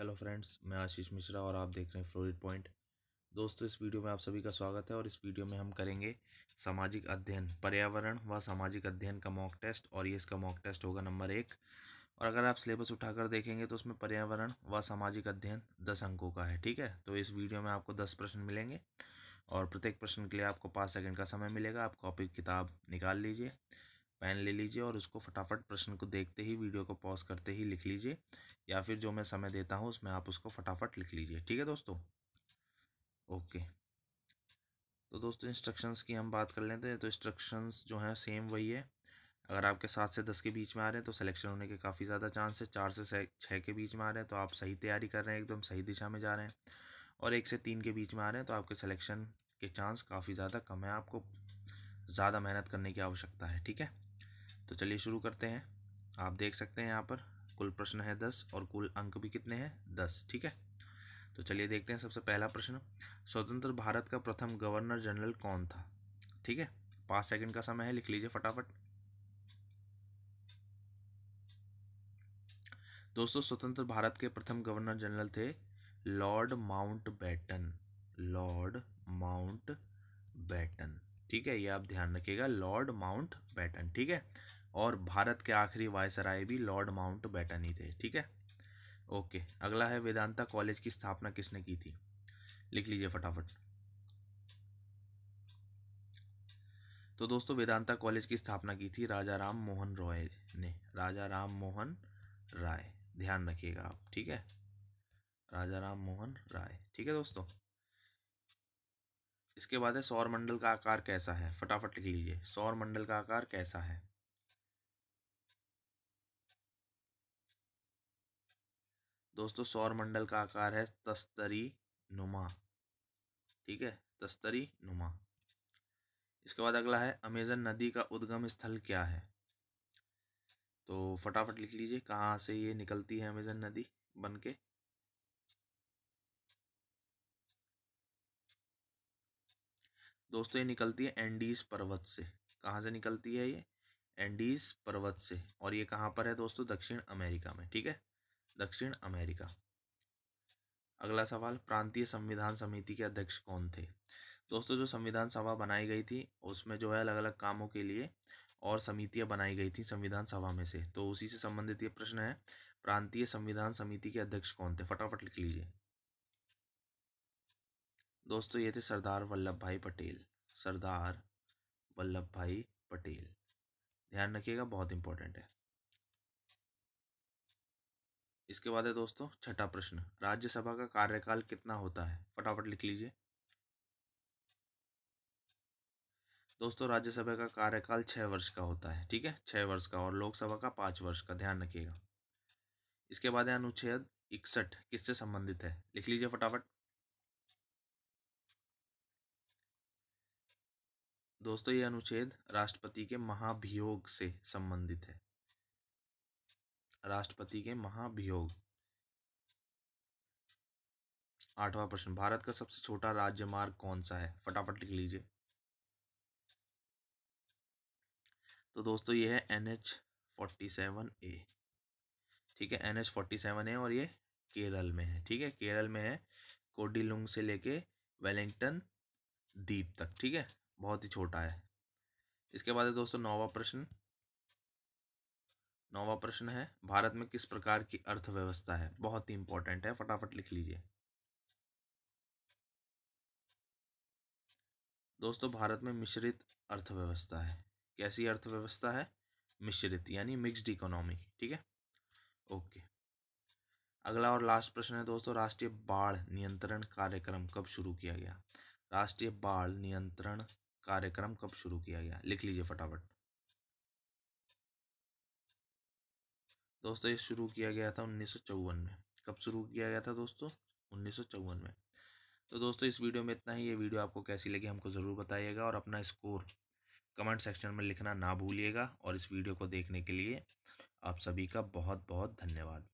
Hello friends, मैं आशीष मिश्रा और आप देख रहे हैं फ्लोरिड पॉइंट। दोस्तों, इस वीडियो में आप सभी का स्वागत है और इस वीडियो में हम करेंगे सामाजिक अध्ययन, पर्यावरण व सामाजिक अध्ययन का मॉक टेस्ट। और ये इसका मॉक टेस्ट होगा नंबर 1। और अगर आप सिलेबस उठाकर देखेंगे तो उसमें पर्यावरण व सामाजिक अध्ययन 10 अंकों का है। ठीक है, तो इस वीडियो में आपको 10 प्रश्न मिलेंगे और प्रत्येक प्रश्न के लिए आपको 5 सेकंड का समय मिलेगा। आप कॉपी किताब निकाल लीजिए, पेन ले लीजिए और उसको फटाफट प्रश्न को देखते ही, वीडियो को पॉज करते ही लिख लीजिए, या फिर जो मैं समय देता हूँ उसमें आप उसको फटाफट लिख लीजिए। ठीक है दोस्तों, ओके। तो दोस्तों, इंस्ट्रक्शंस की हम बात कर लेते हैं। तो इंस्ट्रक्शंस जो हैं सेम वही है। अगर आपके 7 से 10 के बीच में आ रहे हैं तो सिलेक्शन होने के काफ़ी ज़्यादा चांस है। 4 से 6 के बीच में आ रहे हैं तो आप सही तैयारी कर रहे हैं, एकदम सही दिशा में जा रहे हैं। और 1 से 3 के बीच में आ रहे हैं तो आपके सिलेक्शन के चांस काफ़ी ज़्यादा कम है, आपको ज़्यादा मेहनत करने की आवश्यकता है। ठीक है, तो चलिए शुरू करते हैं। आप देख सकते हैं यहाँ पर कुल प्रश्न है 10 और कुल अंक भी कितने हैं, 10। ठीक है, तो चलिए देखते हैं। सबसे पहला प्रश्न, स्वतंत्र भारत का प्रथम गवर्नर जनरल कौन था? ठीक है, 5 सेकंड का समय है, लिख लीजिए फटाफट। दोस्तों, स्वतंत्र भारत के प्रथम गवर्नर जनरल थे लॉर्ड माउंटबेटन। लॉर्ड माउंटबेटन, ठीक है, ये आप ध्यान रखिएगा, लॉर्ड माउंटबेटन। ठीक है, और भारत के आखिरी वायसराय भी लॉर्ड माउंटबेटन ही थे। ठीक है, ओके। अगला है, वेदांता कॉलेज की स्थापना किसने की थी? लिख लीजिए फटाफट। तो दोस्तों, वेदांता कॉलेज की स्थापना की थी राजा राम मोहन रॉय ने। राजा राम मोहन राय, ध्यान रखिएगा आप। ठीक है, राजा राम मोहन राय। ठीक है दोस्तों, इसके बाद है, सौर मंडल का आकार कैसा है? फटाफट लिख लीजिए, सौर मंडल का आकार कैसा है? दोस्तों, सौर मंडल का आकार है तस्तरी नुमा। ठीक है, तस्तरी नुमा। इसके बाद अगला है, अमेजन नदी का उद्गम स्थल क्या है? तो फटाफट लिख लीजिए, कहाँ से ये निकलती है अमेजन नदी बन के? दोस्तों, ये निकलती है एंडीज पर्वत से। कहाँ से निकलती है ये? एंडीज पर्वत से। और ये कहाँ पर है दोस्तों? दक्षिण अमेरिका में। ठीक है, दक्षिण अमेरिका। अगला सवाल, प्रांतीय संविधान समिति के अध्यक्ष कौन थे? दोस्तों, जो संविधान सभा बनाई गई थी उसमें जो है अलग अलग कामों के लिए और समितियां बनाई गई थी संविधान सभा में से, तो उसी से संबंधित ये प्रश्न है। प्रांतीय संविधान समिति के अध्यक्ष कौन थे? फटाफट लिख लीजिए। दोस्तों, ये थे सरदार वल्लभ भाई पटेल। सरदार वल्लभ भाई पटेल, ध्यान रखिएगा, बहुत इंपॉर्टेंट है। इसके बाद है दोस्तों छठा प्रश्न, राज्यसभा का कार्यकाल कितना होता है? फटाफट लिख लीजिए। दोस्तों, राज्यसभा का कार्यकाल 6 वर्ष का होता है। ठीक है, 6 वर्ष का, और लोकसभा का 5 वर्ष का, ध्यान रखिएगा। इसके बाद है अनुच्छेद 61 किससे संबंधित है? लिख लीजिए फटाफट। दोस्तों, ये अनुच्छेद राष्ट्रपति के महाभियोग से संबंधित है। राष्ट्रपति के महाभियोग। आठवां प्रश्न, भारत का सबसे छोटा राज्यमार्ग कौन सा है? फटाफट लिख लीजिए। तो दोस्तों, ये है NH-47A। ठीक है, NH-47A, और ये केरल में है। ठीक है, केरल में है, कोडिलुंग से लेके वेलिंगटन द्वीप तक। ठीक है, बहुत ही छोटा है। इसके बाद है दोस्तों नौवां प्रश्न। नौवां प्रश्न है, भारत में किस प्रकार की अर्थव्यवस्था है? बहुत ही इंपॉर्टेंट है, फटाफट लिख लीजिए। दोस्तों, भारत में मिश्रित अर्थव्यवस्था है। कैसी अर्थव्यवस्था है? मिश्रित, यानी मिक्स्ड इकोनॉमी। ठीक है, ओके। अगला और लास्ट प्रश्न है दोस्तों, राष्ट्रीय बाढ़ नियंत्रण कार्यक्रम कब शुरू किया गया? राष्ट्रीय बाढ़ नियंत्रण कार्यक्रम कब शुरू किया गया? लिख लीजिए फटाफट। दोस्तों, ये शुरू किया गया था 1954 में। कब शुरू किया गया था दोस्तों? 1954 में। तो दोस्तों, इस वीडियो में इतना ही। ये वीडियो आपको कैसी लगी हमको ज़रूर बताइएगा, और अपना स्कोर कमेंट सेक्शन में लिखना ना भूलिएगा। और इस वीडियो को देखने के लिए आप सभी का बहुत बहुत धन्यवाद।